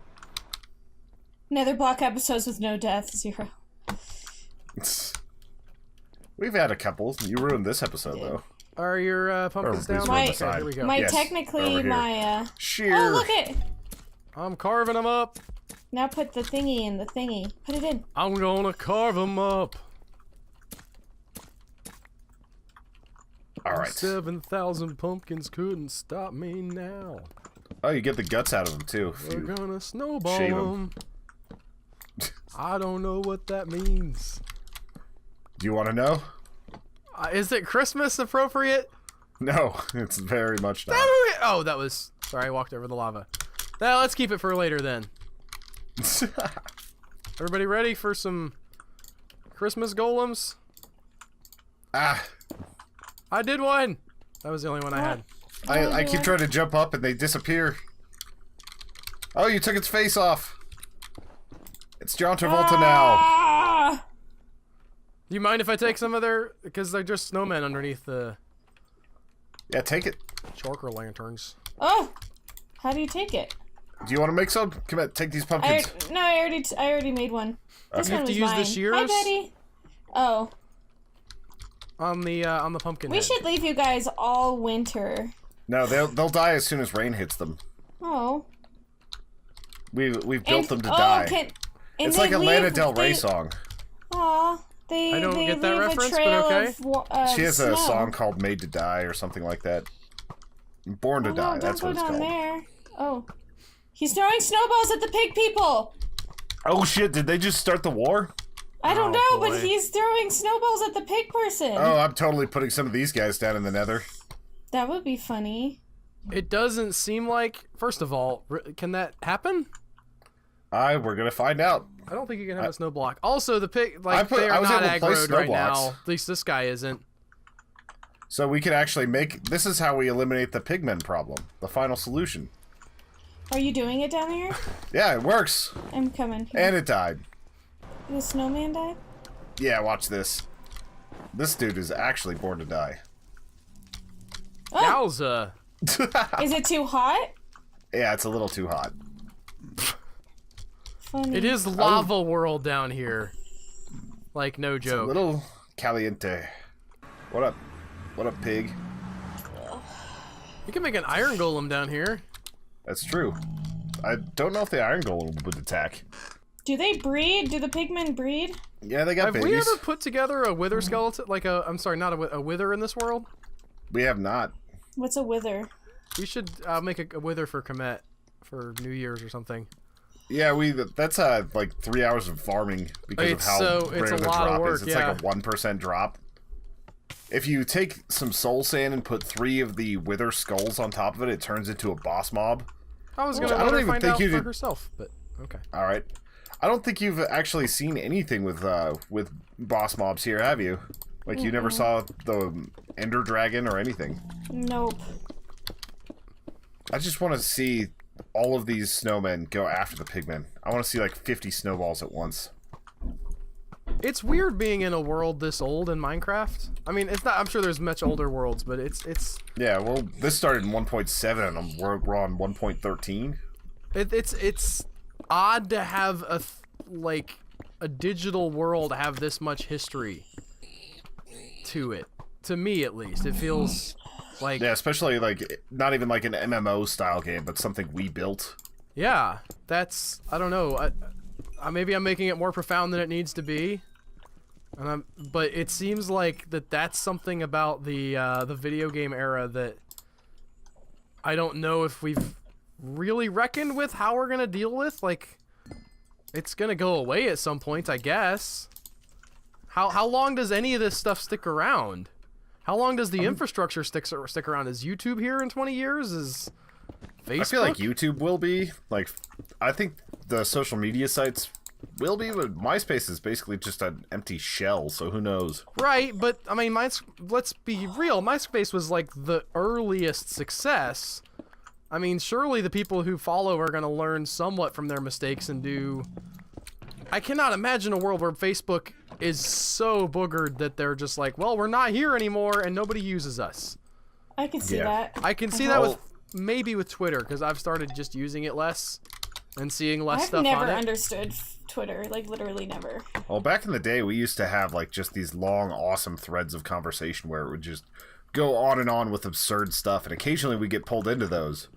Speaker 2: Netherblock episodes with no death, 0.
Speaker 3: We've had a couple. You ruined this episode, though.
Speaker 1: Are your pumpkins
Speaker 3: please
Speaker 1: down?
Speaker 3: move
Speaker 2: My-
Speaker 3: aside.
Speaker 1: Here we go.
Speaker 2: My
Speaker 3: Yes, over
Speaker 2: technically
Speaker 3: here.
Speaker 2: my
Speaker 3: Shear.
Speaker 2: Oh, look it!
Speaker 1: I'm carving them up.
Speaker 2: Now put the thingy in the thingy. Put it in.
Speaker 1: I'm gonna carve them up.
Speaker 3: Alright.
Speaker 1: 7,000 pumpkins couldn't stop me now.
Speaker 3: Oh, you get the guts out of them, too. if
Speaker 1: We're
Speaker 3: you-
Speaker 1: gonna snowball
Speaker 3: shave 'em.
Speaker 1: them. I don't know what that means.
Speaker 3: Do you want to know?
Speaker 1: Is it Christmas appropriate?
Speaker 3: No, it's very much not.
Speaker 1: Oh, that was... Sorry, I walked over the lava. Now, let's keep it for later then. Everybody ready for some Christmas golems?
Speaker 3: Ah,
Speaker 1: I did one! That was the only one I had.
Speaker 3: I keep trying to jump up and they disappear. Oh, you took its face off. It's John Travolta now.
Speaker 2: Ah!
Speaker 1: Do you mind if I take some of their... Because they're just snowmen underneath the
Speaker 3: Yeah, take it.
Speaker 1: chorker lanterns.
Speaker 2: Oh! How do you take it?
Speaker 3: Do you want to make some? Come on, take these pumpkins.
Speaker 2: No, I already made one. This
Speaker 1: You
Speaker 2: one
Speaker 1: have to
Speaker 2: was
Speaker 1: use the
Speaker 2: mine.
Speaker 1: shears?
Speaker 2: Hi, Betty. Oh.
Speaker 1: On the pumpkin
Speaker 2: We
Speaker 1: head.
Speaker 2: should leave you guys all winter.
Speaker 3: No, they'll die as soon as rain hits them.
Speaker 2: Oh.
Speaker 3: We've built them to die. It's like a Lana Del Rey song.
Speaker 2: Aw.
Speaker 1: I don't
Speaker 2: they
Speaker 1: get that
Speaker 2: leave
Speaker 1: reference,
Speaker 2: a
Speaker 1: but
Speaker 2: trail
Speaker 1: okay.
Speaker 2: of
Speaker 3: She has
Speaker 2: snow.
Speaker 3: a song called "Made to Die" or something like that. Born to
Speaker 2: Oh,
Speaker 3: Die.
Speaker 2: no,
Speaker 3: That's what
Speaker 2: don't
Speaker 3: it's
Speaker 2: go down
Speaker 3: called.
Speaker 2: there. Oh. He's throwing snowballs at the pig people!
Speaker 3: Oh shit! Did they just start the war?
Speaker 2: I don't
Speaker 1: Oh,
Speaker 2: know,
Speaker 1: boy.
Speaker 2: but he's throwing snowballs at the pig person.
Speaker 3: Oh, I'm totally putting some of these guys down in the Nether.
Speaker 2: That would be funny.
Speaker 1: It doesn't seem like. First of all, can that happen?
Speaker 3: We're gonna find out.
Speaker 1: I don't think you can have a snow block. Also, the pig,
Speaker 3: I
Speaker 1: they are
Speaker 3: was
Speaker 1: not
Speaker 3: able to place
Speaker 1: aggroed
Speaker 3: snow
Speaker 1: right
Speaker 3: blocks.
Speaker 1: now. At least this guy isn't.
Speaker 3: So we could actually make. This is how we eliminate the pigmen problem. The final solution.
Speaker 2: Are you doing it down here?
Speaker 3: Yeah, it works.
Speaker 2: I'm coming.
Speaker 3: And it died.
Speaker 2: The snowman died?
Speaker 3: Yeah, watch this. This dude is actually born to die.
Speaker 2: Oh!
Speaker 1: Yowza.
Speaker 2: Is it too hot?
Speaker 3: Yeah, it's a little too hot.
Speaker 2: Funny.
Speaker 1: It is lava world down here. Like, no
Speaker 3: A
Speaker 1: joke.
Speaker 3: little caliente. What up? What up, pig?
Speaker 1: You can make an iron golem down here.
Speaker 3: That's true. I don't know if the iron golem would attack.
Speaker 2: Do they breed? Do the pigmen breed?
Speaker 3: Yeah, they got
Speaker 1: Have
Speaker 3: babies.
Speaker 1: we ever put together a wither skeleton? Like I'm sorry, not a wither in this world?
Speaker 3: We have not.
Speaker 2: What's a wither?
Speaker 1: We should make a wither for Komet for New Year's or something.
Speaker 3: Yeah, that's like 3 hours of farming because
Speaker 1: It's
Speaker 3: of how
Speaker 1: so-
Speaker 3: rare
Speaker 1: it's a
Speaker 3: the
Speaker 1: lot of
Speaker 3: drop
Speaker 1: work,
Speaker 3: is. It's
Speaker 1: yeah.
Speaker 3: like a 1% drop. If you take some soul sand and put 3 of the wither skulls on top of it, it turns into a boss mob.
Speaker 1: I was gonna
Speaker 3: I
Speaker 1: let
Speaker 3: don't
Speaker 1: her
Speaker 3: even
Speaker 1: find
Speaker 3: think
Speaker 1: out
Speaker 3: you
Speaker 1: for
Speaker 3: did-
Speaker 1: herself, but okay.
Speaker 3: All right. I don't think you've actually seen anything with boss mobs here, have you? Like you never saw the Ender Dragon or anything.
Speaker 2: Nope.
Speaker 3: I just want to see all of these snowmen go after the pigmen. I want to see like 50 snowballs at once.
Speaker 1: It's weird being in a world this old in Minecraft. I mean, it's not. I'm sure there's much older worlds, but it's
Speaker 3: Yeah, well, this started in 1.7 and we're on 1.13.
Speaker 1: it's odd to have a digital world have this much history to it. To me, at least, it feels like
Speaker 3: Yeah, especially like not even like an MMO style game, but something we built.
Speaker 1: yeah. That's I don't know. Maybe I'm making it more profound than it needs to be. But it seems like that's something about the video game era that I don't know if we've really reckoned with how we're gonna deal with. Like, it's gonna go away at some point, I guess. How long does any of this stuff stick around? How long does the infrastructure stick around? Is YouTube here in 20 years? Is Facebook?
Speaker 3: I feel like YouTube will be. Like, I think the social media sites will be, but MySpace is basically just an empty shell, so who knows?
Speaker 1: Right, but I mean, let's be real. MySpace was like the earliest success. I mean, surely the people who follow are going to learn somewhat from their mistakes and do... I cannot imagine a world where Facebook is so boogered that they're just like, well, we're not here anymore and nobody uses us.
Speaker 2: I can see
Speaker 3: Yeah.
Speaker 2: that.
Speaker 1: I can see that with maybe with Twitter, because I've started just using it less and seeing less
Speaker 2: I've
Speaker 1: stuff
Speaker 2: never
Speaker 1: on it.
Speaker 2: understood Twitter, like literally never.
Speaker 3: Well, back in the day, we used to have like just these long, awesome threads of conversation where it would just go on and on with absurd stuff, and occasionally we get pulled into those.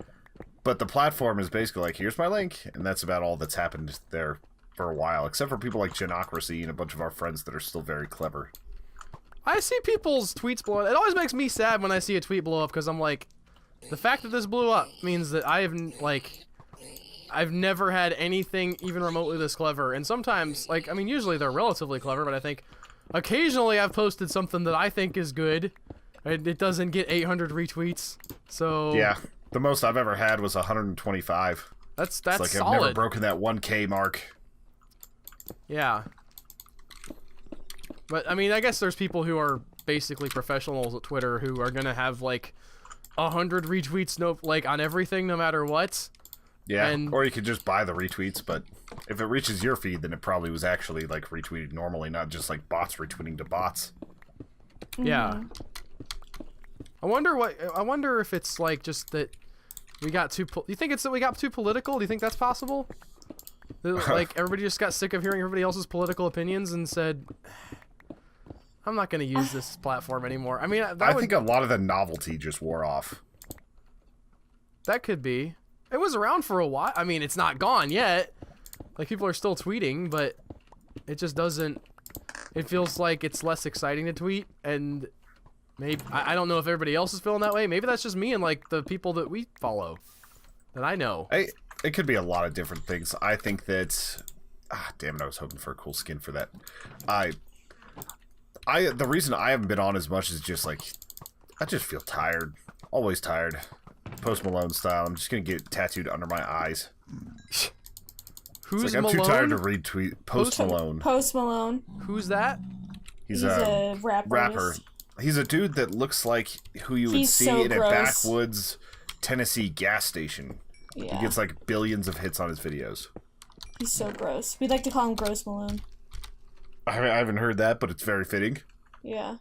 Speaker 3: But the platform is basically like, here's my link, and that's about all that's happened there for a while, except for people like Genocracy and a bunch of our friends that are still very clever.
Speaker 1: I see people's tweets blow up. It always makes me sad when I see a tweet blow up, because I'm like, the fact that this blew up means that I've never had anything even remotely this clever. And sometimes, like, I mean, usually they're relatively clever, but I think occasionally I've posted something that I think is good, and it doesn't get 800 retweets. So
Speaker 3: Yeah, the most I've ever had was 125.
Speaker 1: that's
Speaker 3: It's like
Speaker 1: solid.
Speaker 3: I've never broken that 1K mark.
Speaker 1: Yeah. But I mean, I guess there's people who are basically professionals at Twitter who are gonna have like 100 retweets, on everything, no matter what.
Speaker 3: Yeah,
Speaker 1: And-
Speaker 3: or you could just buy the retweets, but if it reaches your feed, then it probably was actually like retweeted normally, not just like bots retweeting to bots.
Speaker 1: Yeah. I wonder if it's like just that we got too. You think it's that we got too political? Do you think that's possible? That, like everybody just got sick of hearing everybody else's political opinions and said, I'm not going to use this platform anymore. I mean,
Speaker 3: I think a lot of the novelty just wore off.
Speaker 1: That could be. It was around for a while. I mean, it's not gone yet. Like, people are still tweeting, but it just doesn't... It feels like it's less exciting to tweet, and maybe... I don't know if everybody else is feeling that way. Maybe that's just me and, like, the people that we follow. That I know.
Speaker 3: It could be a lot of different things. I think that... damn it, I was hoping for a cool skin for that. The reason I haven't been on as much is just, like... I just feel tired. Always tired. Post Malone style. I'm just gonna get it tattooed under my eyes.
Speaker 1: Who's
Speaker 3: it's like, I'm
Speaker 1: Malone?
Speaker 3: too tired to retweet Post Malone.
Speaker 2: Post Malone.
Speaker 1: Who's that?
Speaker 2: He's a rapper.
Speaker 3: He's a dude that looks like who you would see in a backwoods Tennessee gas station. Yeah. He gets like billions of hits on his videos.
Speaker 2: He's so gross. We'd like to call him Gross Malone.
Speaker 3: I haven't heard that, but it's very fitting.
Speaker 2: Yeah.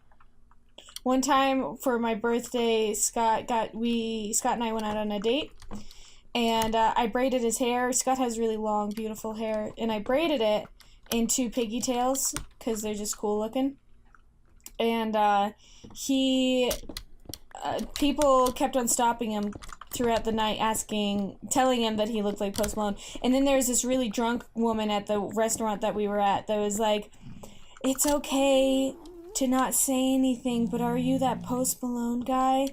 Speaker 2: One time for my birthday, Scott and I went out on a date, and I braided his hair. Scott has really long, beautiful hair, and I braided it into piggy tails because they're just cool looking. And people kept on stopping him throughout the night, telling him that he looked like Post Malone. And then there was this really drunk woman at the restaurant that we were at that was like, "It's okay to not say anything, but are you that Post Malone guy?"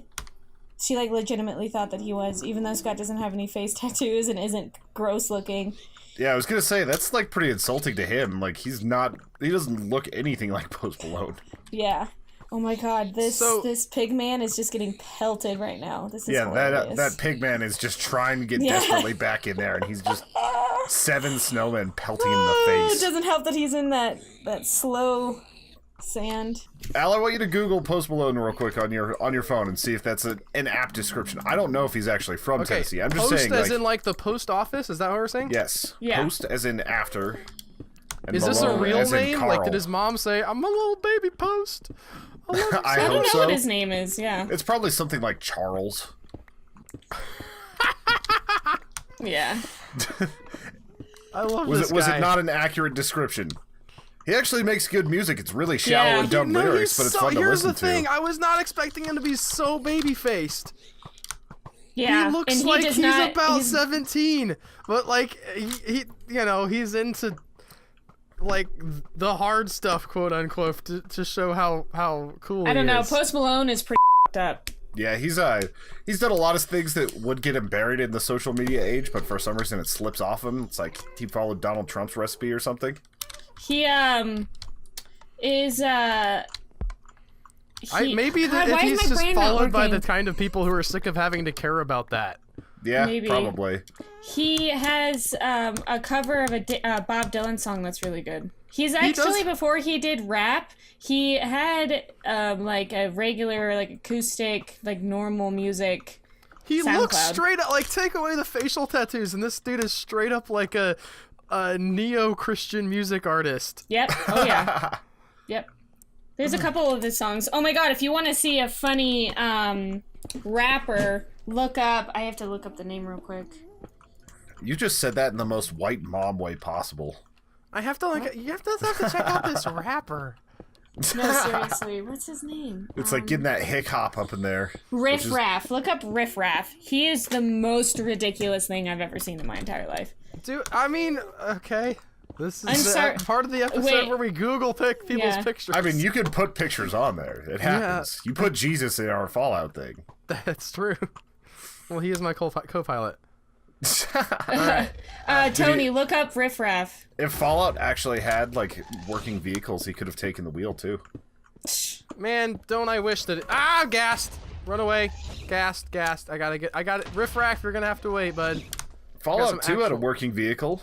Speaker 2: She like legitimately thought that he was, even though Scott doesn't have any face tattoos and isn't gross looking.
Speaker 3: Yeah, I was gonna say that's like pretty insulting to him. Like he doesn't look anything like Post Malone.
Speaker 2: Yeah. Oh my God, this pig man is just getting pelted right now. This is hilarious.
Speaker 3: that pig man is just trying to get desperately back in there, and he's just 7 snowmen pelting him in the face.
Speaker 2: It doesn't help that he's in that slow sand.
Speaker 3: Al, I want you to Google Post Malone real quick on your phone and see if that's an apt description. I don't know if he's actually from Tennessee. I'm just saying,
Speaker 1: Post as in like the post office. Is that what we're saying?
Speaker 3: Yes.
Speaker 2: Yeah.
Speaker 3: Post as in after. And
Speaker 1: is this
Speaker 3: Malone
Speaker 1: a real name?
Speaker 3: Carl.
Speaker 1: Like, did his mom say, "I'm a little baby Post"?
Speaker 3: I
Speaker 2: don't know
Speaker 3: so.
Speaker 2: what his name is. Yeah.
Speaker 3: It's probably something like Charles.
Speaker 2: Yeah.
Speaker 1: I love this guy.
Speaker 3: Was it not an accurate description? He actually makes good music. It's really shallow and dumb lyrics, but it's fun to listen to.
Speaker 1: Here's the thing. I was not expecting him to be so baby-faced.
Speaker 2: Yeah.
Speaker 1: He looks like he's about 17, but like he's into like the hard stuff, quote unquote, to show how cool.
Speaker 2: I don't know. Post Malone is pretty up.
Speaker 3: Yeah, he's done a lot of things that would get him buried in the social media age, but for some reason it slips off him. It's like he followed Donald Trump's recipe or something.
Speaker 2: He is
Speaker 1: maybe if he's just followed by the kind of people who are sick of having to care about that.
Speaker 3: Yeah,
Speaker 2: maybe.
Speaker 3: Probably.
Speaker 2: He has a cover of a Bob Dylan song that's really good. He's actually, before he did rap, he had like a regular, like acoustic, like normal music.
Speaker 1: He
Speaker 2: SoundCloud.
Speaker 1: looks straight up like, take away the facial tattoos, and this dude is straight up like a neo-Christian music artist.
Speaker 2: Yep. Oh yeah. Yep. There's a couple of his songs. Oh my God! If you want to see a funny rapper, look up. I have to look up the name real quick.
Speaker 3: You just said that in the most white mom way possible.
Speaker 1: I have to you have to check out this rapper.
Speaker 2: No, seriously, what's his name?
Speaker 3: It's like getting that hick hop up in there.
Speaker 2: Riff Raff. Look up Riff Raff. He is the most ridiculous thing I've ever seen in my entire life.
Speaker 1: Dude, I mean, okay. This is part of the episode where we Google people's pictures.
Speaker 3: I mean, you can put pictures on there. It happens. Yeah. You put Jesus in our Fallout thing.
Speaker 1: That's true. Well, he is my co-pilot.
Speaker 2: Right. Tony, look up Riff Raff.
Speaker 3: If Fallout actually had like working vehicles, he could have taken the wheel too.
Speaker 1: Man, don't I wish that I'm gassed. Run away. Gassed. I got it. Riff Raff, you're gonna have to wait, bud.
Speaker 3: Fallout 2 had a working vehicle.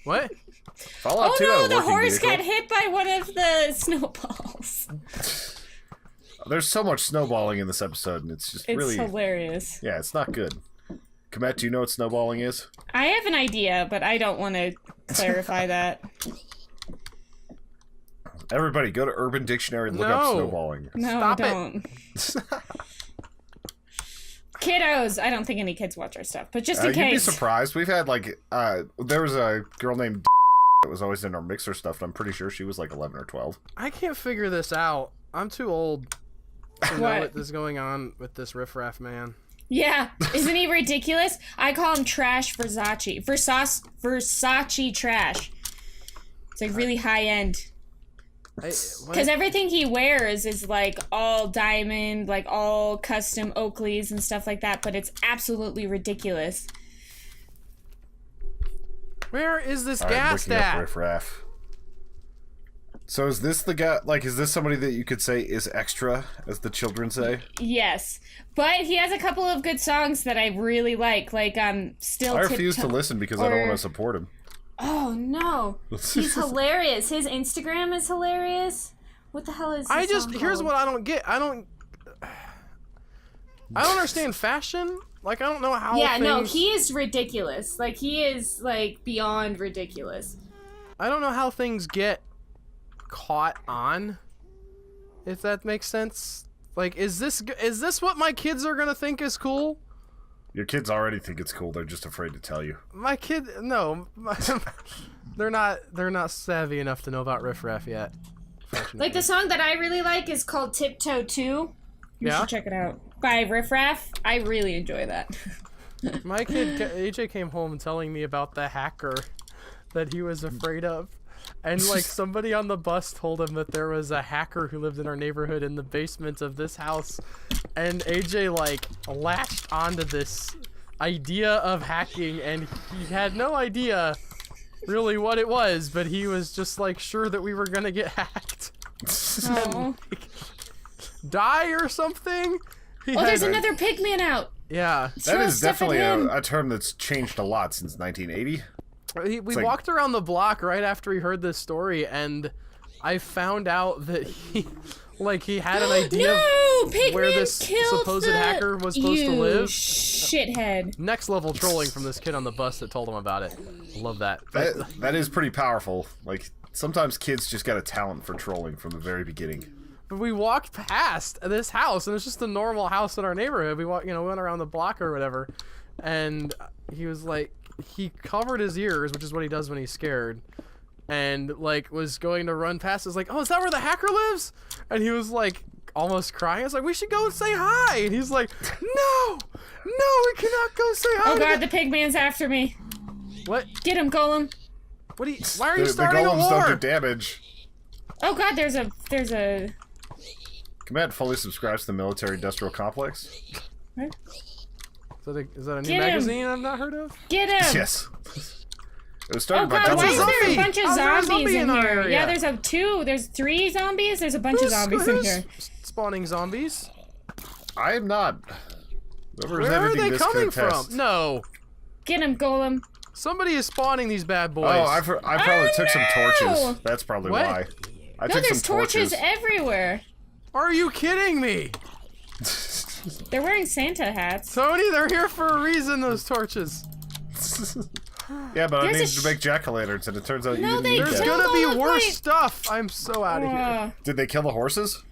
Speaker 1: What?
Speaker 3: Fallout 2 had a working
Speaker 2: the horse
Speaker 3: vehicle.
Speaker 2: got hit by one of the snowballs.
Speaker 3: There's so much snowballing in this episode, and it's really
Speaker 2: hilarious.
Speaker 3: Yeah, it's not good. Komet, do you know what snowballing is?
Speaker 2: I have an idea, but I don't want to clarify that.
Speaker 3: Everybody, go to Urban Dictionary and look up snowballing.
Speaker 2: No,
Speaker 1: Stop
Speaker 2: don't. Kiddos, I don't think any kids watch our stuff, but just in case.
Speaker 3: You'd be surprised. We've had like, there was a girl named that was always in our mixer stuff. I'm pretty sure she was like 11 or 12.
Speaker 1: I can't figure this out. I'm too old to know
Speaker 2: What?
Speaker 1: what is going on with this riffraff man.
Speaker 2: Yeah, isn't he ridiculous? I call him Trash Versace. Versace Trash. It's like really high end. Because everything he wears is like all diamond, like all custom Oakleys and stuff like that, but it's absolutely ridiculous.
Speaker 1: Where is this
Speaker 3: All right,
Speaker 1: gas
Speaker 3: looking up
Speaker 1: at?
Speaker 3: riffraff. So is this the guy? Like, is this somebody that you could say is extra, as the children say?
Speaker 2: Yes, but he has a couple of good songs that I really like Still
Speaker 3: I refuse to
Speaker 2: Tiptoe-
Speaker 3: listen because I don't want to support him.
Speaker 2: Oh no, he's hilarious. His Instagram is hilarious. What the hell is?
Speaker 1: Here's what I don't get. I don't understand fashion. Like, I don't know how.
Speaker 2: Yeah, no,
Speaker 1: things,
Speaker 2: he is ridiculous. Like, he is like beyond ridiculous.
Speaker 1: I don't know how things get caught on. If that makes sense. Like, is this what my kids are gonna think is cool?
Speaker 3: Your kids already think it's cool. They're just afraid to tell you.
Speaker 1: My kid, no, they're not savvy enough to know about riffraff yet.
Speaker 2: Like, the song that I really like is called Tiptoe 2. You
Speaker 1: Yeah?
Speaker 2: should check it out. By Riff Raff. I really enjoy that.
Speaker 1: My kid, AJ, came home telling me about the hacker that he was afraid of. And, like, somebody on the bus told him that there was a hacker who lived in our neighborhood in the basement of this house. And AJ, like, latched onto this idea of hacking, and he had no idea really what it was, but he was just, like, sure that we were gonna get hacked.
Speaker 2: Oh.
Speaker 1: Die or something?
Speaker 2: Oh, there's another Pigman out.
Speaker 1: Yeah.
Speaker 3: That
Speaker 2: Throw
Speaker 3: is
Speaker 2: stuff at
Speaker 3: definitely
Speaker 2: him.
Speaker 3: a term that's changed a lot since 1980.
Speaker 1: We
Speaker 3: like-
Speaker 1: walked around the block right after we heard this story, and I found out that he had an idea
Speaker 2: No!
Speaker 1: of
Speaker 2: Pigman
Speaker 1: where this
Speaker 2: killed
Speaker 1: supposed
Speaker 2: the...
Speaker 1: hacker was supposed to
Speaker 2: You
Speaker 1: live.
Speaker 2: shithead.
Speaker 1: Next level trolling from this kid on the bus that told him about it. Love that.
Speaker 3: That is pretty powerful. Like, sometimes kids just got a talent for trolling from the very beginning.
Speaker 1: But we walked past this house, and it's just a normal house in our neighborhood. We went around the block or whatever, and he was like, he covered his ears, which is what he does when he's scared, and like was going to run past. I was like, oh, is that where the hacker lives? And he was like almost crying. I was like, we should go and say hi. And he's like, no, we cannot go say hi.
Speaker 2: Oh god, the Pigman's after me.
Speaker 1: What?
Speaker 2: Get him, Golem.
Speaker 1: Why are you
Speaker 3: The
Speaker 1: starting a
Speaker 3: golems
Speaker 1: war?
Speaker 3: don't do damage.
Speaker 2: Oh god, there's a...
Speaker 3: Command fully subscribes to the military-industrial complex.
Speaker 2: What?
Speaker 1: Is that a new
Speaker 2: Get him.
Speaker 1: magazine I've not heard of?
Speaker 2: Get him!
Speaker 3: Yes. It was
Speaker 2: Oh
Speaker 3: started by
Speaker 2: god, why
Speaker 3: Dudley
Speaker 2: is there a
Speaker 1: zombie?
Speaker 2: bunch of
Speaker 1: How's there a
Speaker 2: zombies
Speaker 1: zombie
Speaker 2: in
Speaker 1: in our
Speaker 2: here?
Speaker 1: area?
Speaker 2: Yeah, there's 3 zombies? There's a bunch of zombies in
Speaker 1: Who's
Speaker 2: here.
Speaker 1: spawning zombies?
Speaker 3: I am not. Whoever is
Speaker 1: Where are
Speaker 3: editing
Speaker 1: they
Speaker 3: this
Speaker 1: coming
Speaker 3: could attest.
Speaker 1: from? No.
Speaker 2: Get him, Golem.
Speaker 1: Somebody is spawning these bad boys.
Speaker 3: Oh, I probably took some
Speaker 2: no!
Speaker 3: torches. That's probably
Speaker 1: What?
Speaker 3: why. I
Speaker 2: No,
Speaker 3: took
Speaker 2: there's
Speaker 3: some
Speaker 2: torches everywhere.
Speaker 1: Are you kidding me?
Speaker 2: They're wearing Santa hats.
Speaker 1: Tony, they're here for a reason, those torches.
Speaker 3: Yeah, but I
Speaker 2: There's a
Speaker 3: needed to make jack-o'-lanterns, and it turns out
Speaker 2: No,
Speaker 3: you didn't
Speaker 2: they
Speaker 3: need
Speaker 1: There's
Speaker 3: that.
Speaker 2: killed
Speaker 1: gonna be
Speaker 2: all the
Speaker 1: worse
Speaker 2: point.
Speaker 1: stuff. I'm so out of here.
Speaker 3: Did they kill the horses?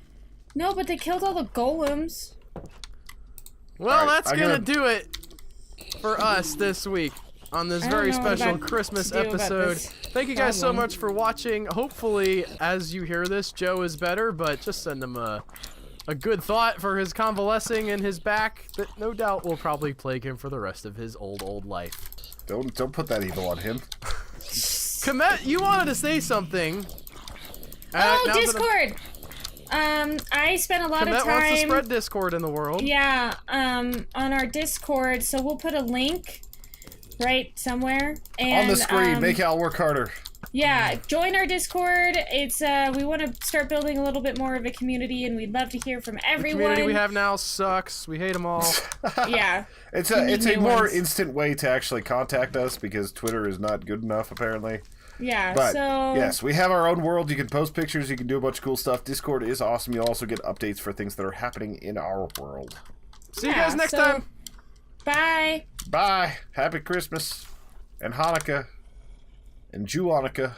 Speaker 2: No, but they killed all the golems.
Speaker 1: Well,
Speaker 3: Alright,
Speaker 1: that's
Speaker 3: I'm
Speaker 1: gonna
Speaker 3: gonna-
Speaker 1: do it for us this week on this
Speaker 2: I don't
Speaker 1: very
Speaker 2: know what
Speaker 1: special
Speaker 2: about
Speaker 1: Christmas
Speaker 2: to do about
Speaker 1: episode.
Speaker 2: this
Speaker 1: Thank you guys so
Speaker 2: problem.
Speaker 1: much for watching. Hopefully, as you hear this, Joe is better, but just send him a good thought for his convalescing in his back that no doubt will probably plague him for the rest of his old life.
Speaker 3: Don't put that evil on him.
Speaker 1: Komet, you wanted to say something.
Speaker 2: Oh,
Speaker 1: now that I'm-
Speaker 2: Discord! I spent a lot of
Speaker 1: Komet wants to
Speaker 2: time...
Speaker 1: spread Discord in the world.
Speaker 2: Yeah, on our Discord, so we'll put a link right somewhere. And,
Speaker 3: On the screen, make Al work harder.
Speaker 2: Yeah, join our Discord. It's we want to start building a little bit more of a community, and we'd love to hear from
Speaker 1: The
Speaker 2: everyone.
Speaker 1: community we have now sucks. We hate them all.
Speaker 2: Yeah.
Speaker 3: It's
Speaker 2: We need
Speaker 3: a
Speaker 2: new
Speaker 3: more
Speaker 2: ones.
Speaker 3: instant way to actually contact us because Twitter is not good enough apparently.
Speaker 2: Yeah,
Speaker 3: But
Speaker 2: so...
Speaker 3: yes, we have our own world. You can post pictures. You can do a bunch of cool stuff. Discord is awesome. You'll also get updates for things that are happening in our world.
Speaker 1: See you
Speaker 2: Yeah,
Speaker 1: guys next
Speaker 2: so-
Speaker 1: time.
Speaker 2: Bye!
Speaker 3: Bye. Happy Christmas and Hanukkah and Jew-Hanukkah.